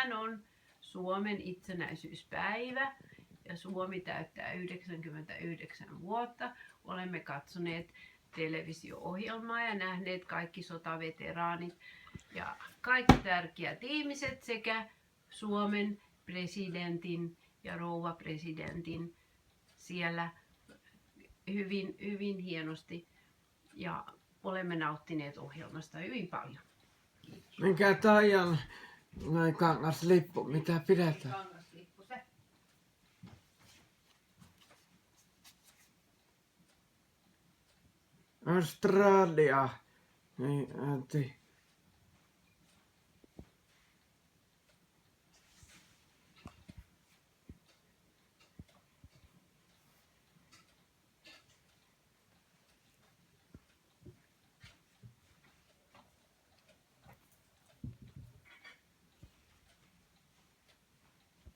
tänään on Suomen itsenäisyyspäivä ja Suomi täyttää 99 vuotta. Olemme katsoneet televisio-ohjelmaa ja nähneet kaikki sotaveteraanit ja kaikki tärkeät ihmiset sekä Suomen presidentin ja rouva presidentin siellä hyvin hienosti ja olemme nauttineet ohjelmasta hyvin paljon. Kiitos. Minkä taian näin kangaslippu, mitä pidetään? Kangaslippu se. Australia. Niin, anti.